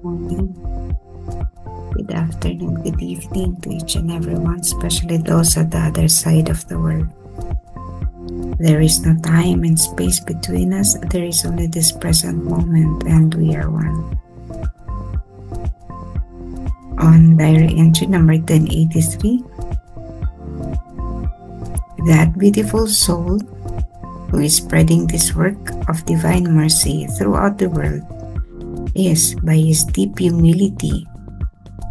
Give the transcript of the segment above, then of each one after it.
morning, good afternoon, good evening to each and everyone, especially those at the other side of the world. There is no time and space between us. There is only this present moment, and we are one. On diary entry number 1083, that beautiful soul who is spreading this work of divine mercy throughout the world is, by his deep humility,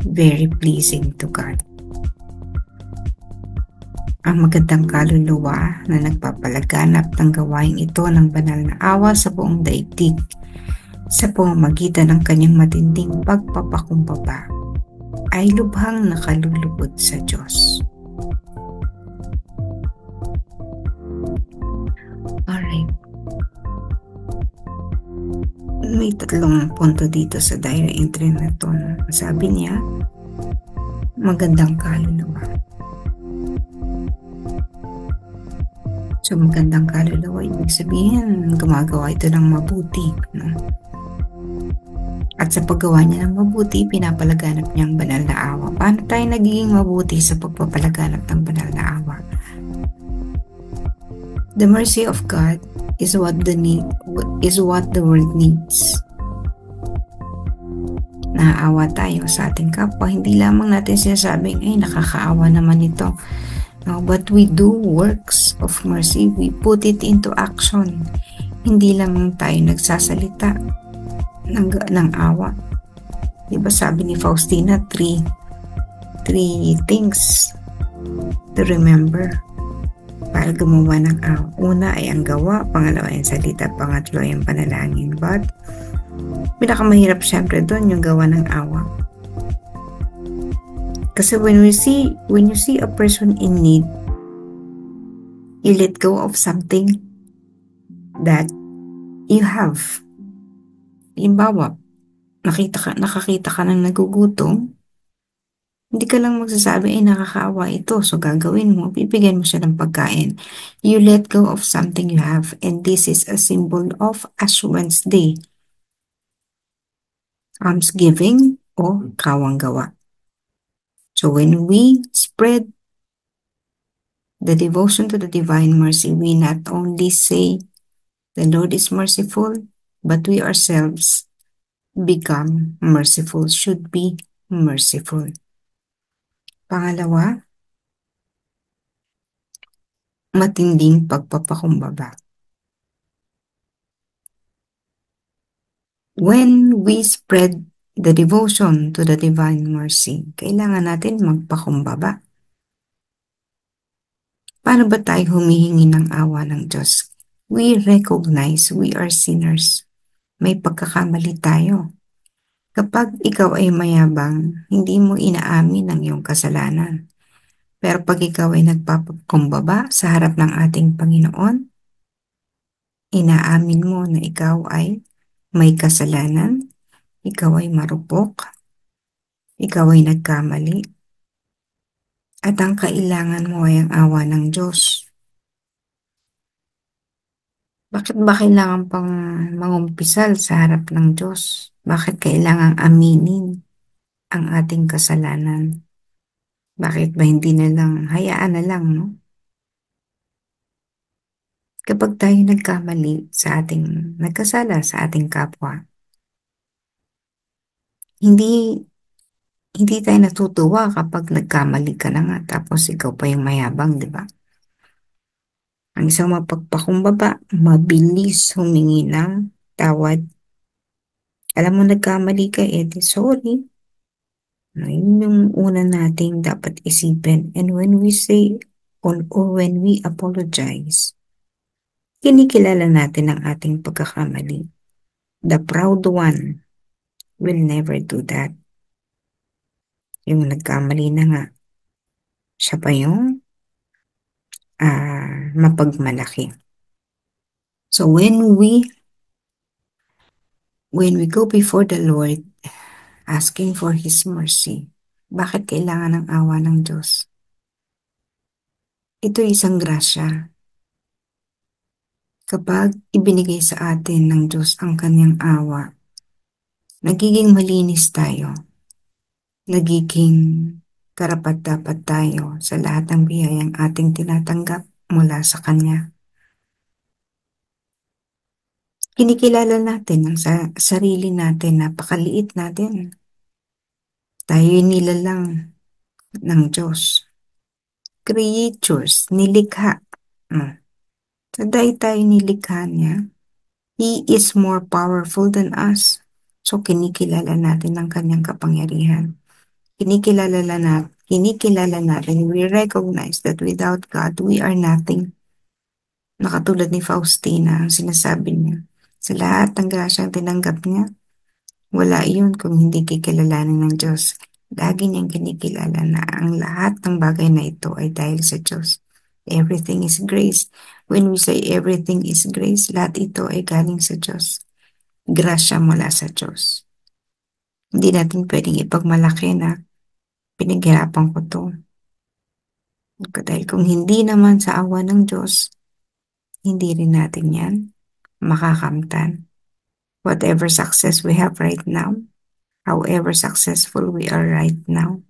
very pleasing to God. Ang magandang kaluluwa na nagpapalaganap ng gawain ito ng banal na awa sa buong daigdig sa pamamagitan ng kanyang matinding pagpapakumbaba ay lubhang nakalulubod sa Diyos. Alright. May 3 punto dito sa diary entry na ito. Sabi niya, magandang kaluluwa. So, magandang kaluluwa, ibig sabihin, gumagawa ito ng mabuti. No? At sa paggawa niya ng mabuti, pinapalaganap niya ang banal na awa. Paano tayo nagiging mabuti sa pagpapalaganap ng banal na awa? The mercy of God is what the world needs. Naaawa tayo sa ating kapwa. Hindi lamang natin sinasabing, ay nakakaawa naman ito. No, but we do works of mercy. We put it into action. Hindi lamang tayo nagsasalita ng awa. Diba sabi ni Faustina, three things to remember para gumawa ng awa. Una ay ang gawa, pangalawa ay ang salita, pangatlo ay ang panalangin. But pinakamahirap syempre doon yung gawa ng awa. Kasi when you see a person in need, you let go of something that you have. Halimbawa, nakakita ka ng nagugutom, hindi ka lang magsasabi, ay nakakaawa ito, so gagawin mo, bibigyan mo siya ng pagkain. You let go of something you have, and this is a symbol of Ash Wednesday. Almsgiving o kawang gawa. So when we spread the devotion to the divine mercy, we not only say, the Lord is merciful, but we ourselves become merciful, should be merciful. Pangalawa, matinding pagpapakumbaba. When we spread the devotion to the divine mercy, kailangan natin magpakumbaba. Paano ba tayo humihingi ng awa ng Diyos? We recognize we are sinners. May pagkakamali tayo. Kapag ikaw ay mayabang, hindi mo inaamin ang iyong kasalanan. Pero pag ikaw ay nagpapakumbaba sa harap ng ating Panginoon, inaamin mo na ikaw ay may kasalanan, ikaw ay marupok, ikaw ay nagkamali, at ang kailangan mo ay ang awa ng Diyos. Bakit ba kailangan pang mangumpisal sa harap ng Diyos? Bakit kailangan aminin ang ating kasalanan? Bakit ba hindi na lang, hayaan na lang, no? Kapag tayo nagkamali nagkasala sa ating kapwa, hindi tayo natutuwa kapag nagkamali ka na nga tapos ikaw pa yung mayabang, di ba? Ang isang mapagpakumbaba, mabilis humingi ng tawad. Alam mo nagkamali ka, di sorry. Yun yung una nating dapat isipin. And when we say or when we apologize, kinikilala natin ang ating pagkakamali. The proud one will never do that. Yung nagkamali na nga, siya pa yung mapagmalaki. So when we go before the Lord, asking for His mercy, bakit kailangan ng awa ng Diyos? Ito isang grasya. Kapag ibinigay sa atin ng Diyos ang kanyang awa, nagiging malinis tayo, nagiging karapat-dapat tayo sa lahat ng biyayang ating tinatanggap mula sa Kanya. Kinikilala natin ang sarili natin, napakaliit natin. Tayo'y nilalang ng Diyos. Creatures, nilikha. Sa tayo nilikha niya, He is more powerful than us. So, kinikilala natin ang kanyang kapangyarihan. Kinikilala natin, we recognize that without God, we are nothing. Nakatulad ni Faustina, ang sinasabi niya, sa lahat ng grasyang tinanggap niya, wala iyon kung hindi kikilalanin ng Diyos. Lagi niyang kinikilala na ang lahat ng bagay na ito ay dahil sa Diyos. Everything is grace. When we say everything is grace, lahat ito ay galing sa Diyos. Grasya mula sa Diyos. Hindi natin pwedeng ipagmalaki na pinaghirapan ko to. Dahil kung hindi naman sa awa ng Diyos, hindi rin natin yan makakamtan. Whatever success we have right now, however successful we are right now,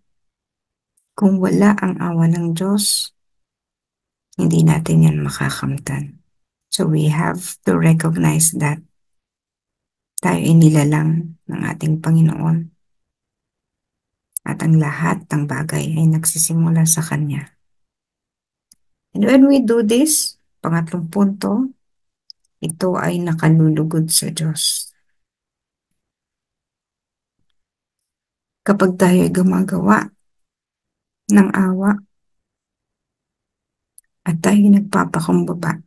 kung wala ang awa ng Diyos, hindi natin yan makakamtan. So we have to recognize that tayo ay nilalang ng ating Panginoon at ang lahat ng bagay ay nagsisimula sa Kanya. And when we do this, pangatlong punto, ito ay nakalulugod sa Diyos. Kapag tayo ay gumagawa ng awa at tayo ay nagpapakumbaba,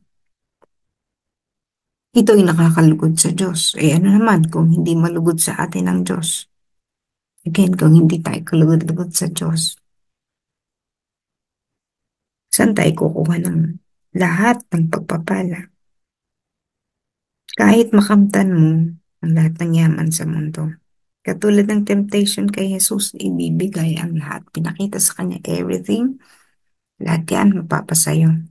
ito ay nakakalugod sa Diyos. Ano naman kung hindi malugod sa atin ang Diyos? Again, kung hindi tayo kalugod-lugod sa Diyos, saan tayo kukuha ng lahat ng pagpapala? Kahit makamtan mo ang lahat ng yaman sa mundo. Katulad ng temptation kay Jesus, ibibigay ang lahat. Pinakita sa kanya everything. Lahat yan mapapasayo.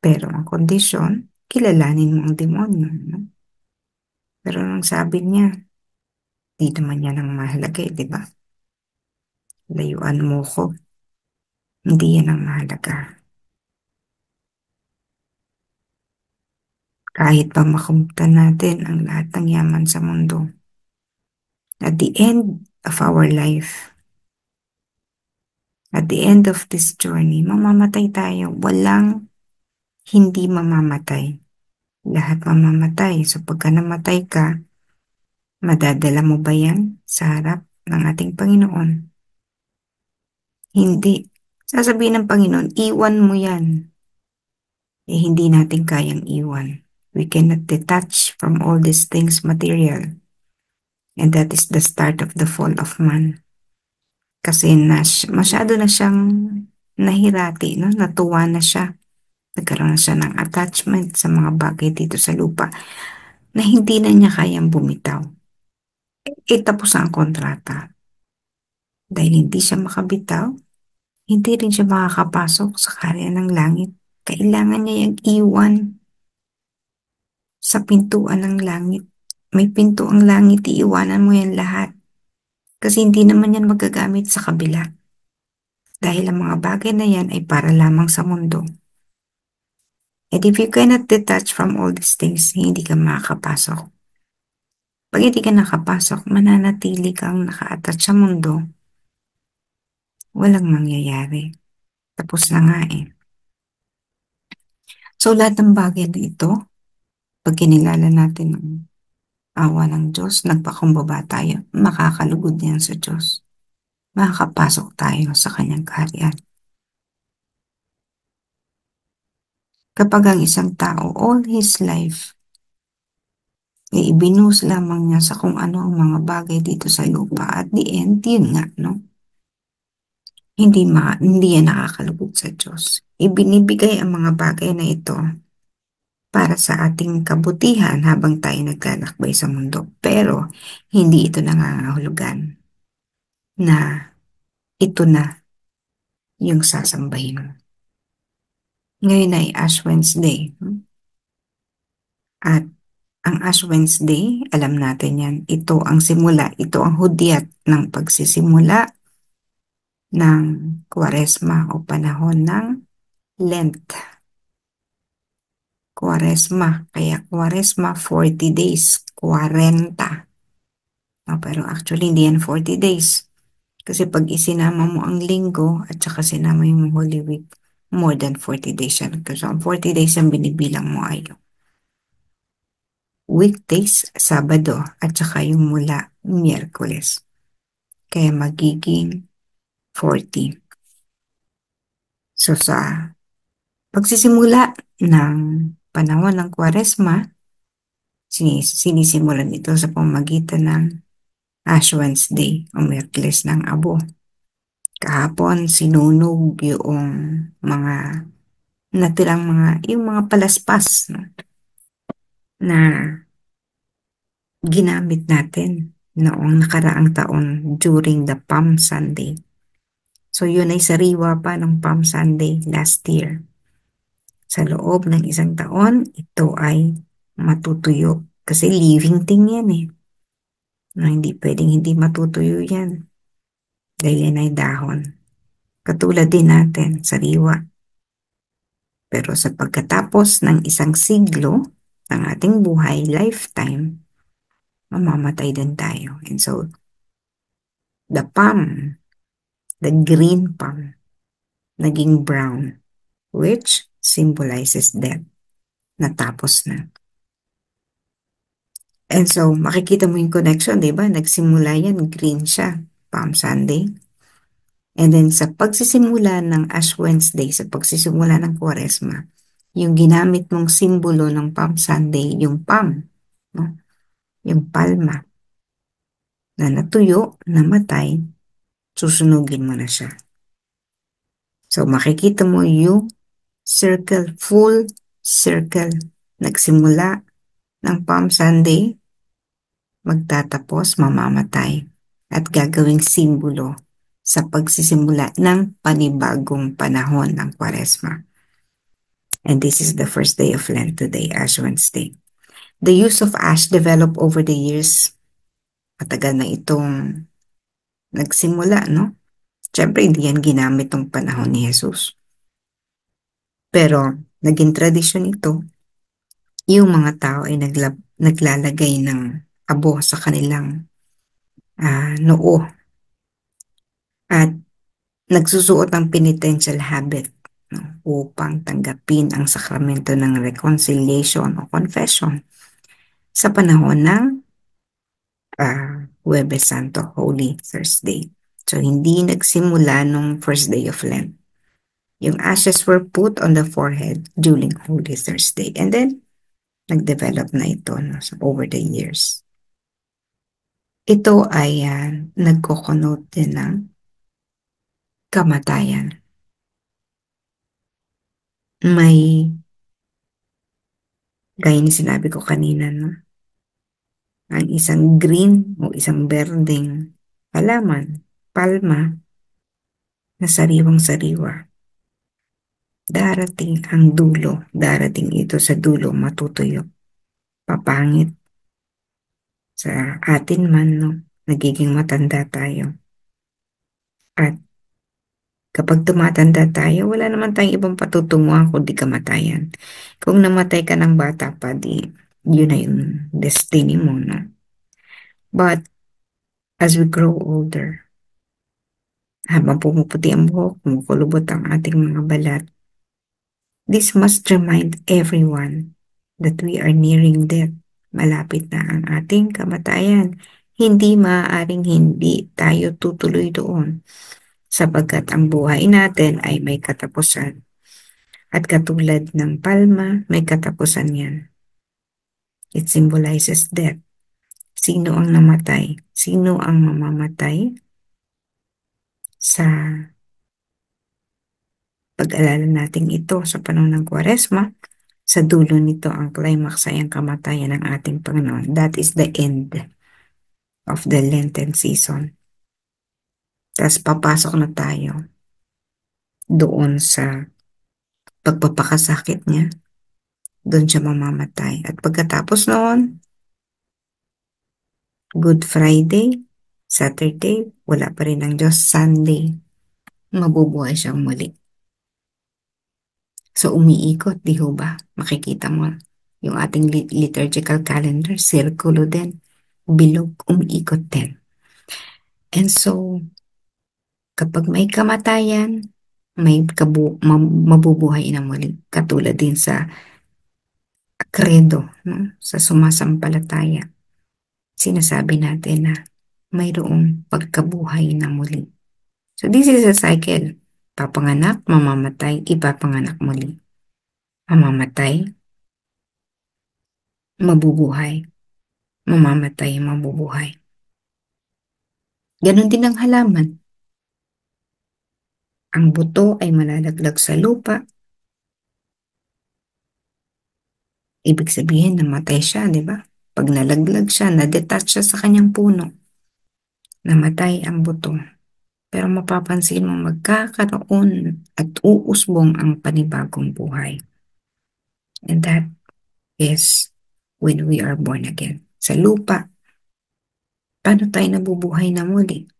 Pero ang kondisyon, kilalanin mo ang demonyo. No? Pero nang sabi niya, di naman yan ang mahalaga, di ba? Layuan mo ko. Hindi yan ang mahalaga. Kahit pa makamtan natin ang lahat ng yaman sa mundo, at the end of our life, at the end of this journey, mamamatay tayo. Walang hindi mamamatay. Lahat mamamatay. So pagka namatay ka, madadala mo ba yan sa harap ng ating Panginoon? Hindi. Sasabihin ng Panginoon, iwan mo yan. Hindi natin kayang iwan. We cannot detach from all these things material. And that is the start of the fall of man. Kasi masyado na siyang nahirati, no? Natuwa na siya. Nagkaroon na siya ng attachment sa mga bagay dito sa lupa na hindi na niya kayang bumitaw. Tapos ang kontrata. Dahil hindi siya makabitaw, hindi rin siya makakapasok sa karya ng langit. Kailangan niya yung iwan sa pintuan ng langit. May pinto ang langit, iiwanan mo yan lahat. Kasi hindi naman yan magagamit sa kabila. Dahil ang mga bagay na yan ay para lamang sa mundo. And if you cannot detach from all these things, hindi ka makakapasok. Pag hindi ka nakapasok, mananatili kang naka-attach sa mundo. Walang mangyayari. Tapos na nga eh. So lahat ng bagay na ito, pag kinilala natin ang awa ng Diyos, nagpakumbaba tayo, makakalugod niyan sa Diyos. Makakapasok tayo sa kanyang kaharian. Kapag ang isang tao, all his life, ibinuhos lamang niya sa kung ano ang mga bagay dito sa lupa. At the end, yun nga, no? Hindi yan nakakalugod sa Diyos. Ibinibigay ang mga bagay na ito para sa ating kabutihan habang tayo naglalakbay sa mundo. Pero, hindi ito nangangahulugan na ito na yung sasambahin mo. Ngayon ay Ash Wednesday. At ang Ash Wednesday, alam natin yan. Ito ang simula, ito ang hudyat ng pagsisimula ng Kwaresma o panahon ng Lent. Kwaresma, kaya Kwaresma 40 days, 40. No, pero actually hindi yan 40 days. Kasi pag isinama mo ang linggo at saka sinama yung Holy Week, more than 40 days yan. Kasi ang 40 days ang binibilang mo ay yung weekdays, Sabado, at saka yung mula Miyerkules. Kaya magiging 40. So sa pagsisimula ng panahon ng Kwaresma, sinisimulan ito sa pamamagitan ng Ash Wednesday o Miyerkules ng Abo. Kahapon sinunog yung mga natirang yung mga palaspas, no, na ginamit natin noong nakaraang taon during the Palm Sunday. So yun ay sariwa pa ng Palm Sunday last year. Sa loob ng isang taon, ito ay matutuyo. Kasi living thing yan eh. No, hindi pwedeng hindi matutuyo yan. Dahil yan ay dahon. Katulad din natin, sariwa. Pero sa pagkatapos ng isang siglo ng ating buhay, lifetime, mamamatay din tayo. And so, the palm, the green palm, naging brown, which symbolizes death. Natapos na. And so, makikita mo yung connection, di ba? Nagsimula yan, green siya, Palm Sunday. And then, sa pagsisimula ng Ash Wednesday, sa pagsisimula ng Kwaresma, yung ginamit mong simbolo ng Palm Sunday, yung palm, no? Yung palma, na natuyo, namatay, susunugin mo na siya. So, makikita mo yung circle, full circle. Nagsimula ng Palm Sunday, magtatapos, mamamatay, at gagawing simbolo sa pagsisimula ng panibagong panahon ng Kwaresma. And this is the first day of Lent today, Ash Wednesday. The use of ash developed over the years. Matagal na itong nagsimula, no? Siyempre, hindi yan ginamit ng panahon ni Jesus. Pero, naging tradisyon ito, yung mga tao ay naglalagay ng abo sa kanilang noo at nagsusuot ng penitential habit, no, upang tanggapin ang sakramento ng reconciliation o confession sa panahon ng Huwebes Santo, Holy Thursday. So, hindi nagsimula nung first day of Lent. Yung ashes were put on the forehead during Holy Thursday. And then, nag-develop na ito, no, so over the years. Ito ay nagko-connote din ng kamatayan. May, gaya ni sinabi ko kanina, no, ang isang green o isang berdeng halaman, palma, na sariwang-sariwa. Darating ang dulo, darating ito sa dulo, matutuyo. Papangit sa atin man, no, nagiging matanda tayo. At kapag tumatanda tayo, wala naman tayong ibang patutunguhan kundi kamatayan. Kung namatay ka ng bata pa, di, yun na yung destiny mo, no? But, as we grow older, habang pumuputi ang buhok, kumukulubot ang ating mga balat, this must remind everyone that we are nearing death. Malapit na ang ating kamatayan. Hindi maaaring hindi tayo tutuloy doon sapagkat ang buhay natin ay may katapusan. At katulad ng palma, may katapusan yan. It symbolizes death. Sino ang namatay? Sino ang mamamatay? Sa pag-alala natin ito sa panahon ng Kwaresma, sa dulo nito ang climax ay ang kamatayan ng ating Panginoon. That is the end of the Lenten season. Tapos papasok na tayo doon sa pagpapakasakit niya. Doon siya mamamatay. At pagkatapos noon, Good Friday, Saturday, wala pa rin ang Diyos. Sunday, mabubuhay siyang muli. So umiikot, di ho ba? Makikita mo yung ating liturgical calendar, sirkulo din, bilog, umiikot din. And so, kapag may kamatayan, may mabubuhay na muli. Katulad din sa credo, no? Sa sumasampalataya. Sinasabi natin na mayroong pagkabuhay na muli. So this is a cycle. Papanganak, mamamatay, ipapanganak muli. Mamamatay, mabubuhay. Mamamatay, mabubuhay. Ganon din ang halaman. Ang buto ay malalaglag sa lupa. Ibig sabihin, namatay siya, di ba? Pag nalaglag siya, na-detach siya sa kanyang puno, namatay ang buto. Pero mapapansin mo magkakaroon at uusbong ang panibagong buhay. And that is when we are born again. Sa lupa, paano tayo nabubuhay na muli?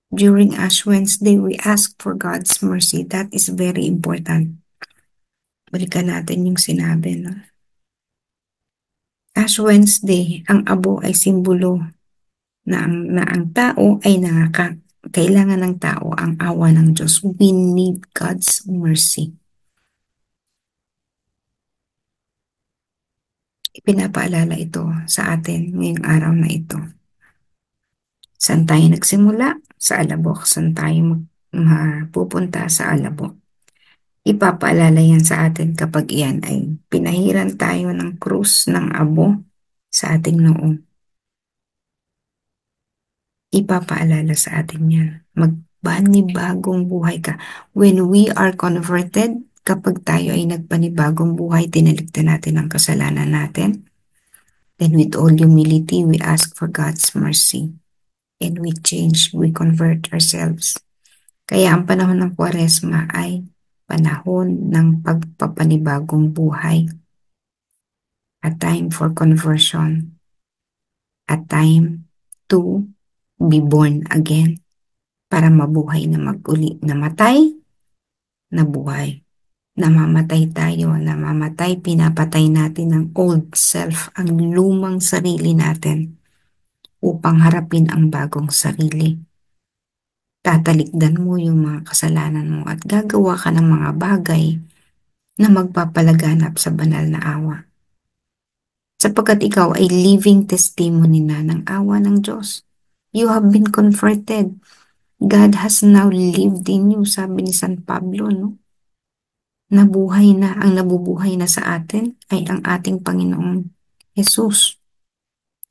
During Ash Wednesday, we ask for God's mercy. That is very important. Balikan natin yung sinabi, no? Ash Wednesday, ang abo ay simbolo na ang tao ay kailangan ng tao ang awa ng Diyos. We need God's mercy. Ipinapaalala ito sa atin ngayong araw na ito. Saan tayo nagsimula? Sa alabok. Saan tayo mapupunta? Sa alabok. Ipapaalala yan sa atin kapag iyan ay pinahiran tayo ng krus ng abo sa ating noong. Ipapaalala sa atin yan. Magpanibagong buhay ka. When we are converted, kapag tayo ay nagpanibagong buhay, tinalikdan natin ang kasalanan natin, then with all humility, we ask for God's mercy. And we change, we convert ourselves. Kaya ang panahon ng Kwaresma ay panahon ng pagpapanibagong buhay. A time for conversion. A time to be born again. Para mabuhay na mag-uli. Namatay, nabuhay. Namamatay tayo, namamatay, pinapatay natin ang old self, ang lumang sarili natin upang harapin ang bagong sarili. Tatalikdan mo yung mga kasalanan mo at gagawa ka ng mga bagay na magpapalaganap sa banal na awa. Sapagkat ikaw ay living testimony na ng awa ng Diyos. You have been converted. God has now lived in you, sabi ni San Pablo, no? Nabuhay na, ang nabubuhay na sa atin ay ang ating Panginoong Jesus.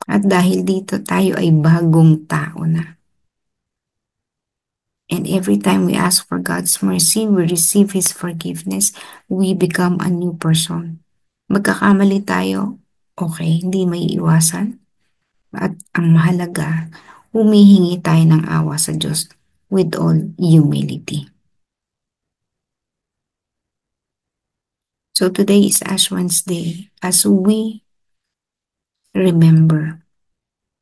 At dahil dito tayo ay bagong tao na. And every time we ask for God's mercy, we receive His forgiveness, we become a new person. Magkakamali tayo, okay, hindi may iwasan. At ang mahalaga, humihingi tayo ng awa sa Diyos with all humility. So today is Ash Wednesday as we remember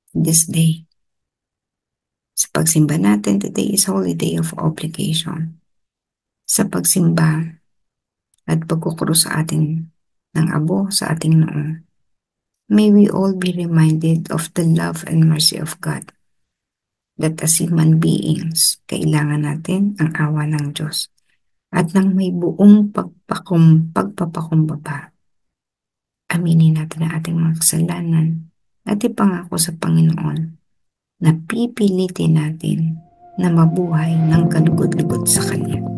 this day. Sa pagsimba natin, today is Holy Day of Obligation. Sa pagsimba at pagkukuro sa atin ng abo sa ating noong, may we all be reminded of the love and mercy of God. That as human beings, kailangan natin ang awa ng Diyos. At nang may buong pagpapakumbaba, aminin natin ang ating mga kasalanan at ipangako sa Panginoon na pipilitin natin na mabuhay ng kalugod-lugod sa Kanya.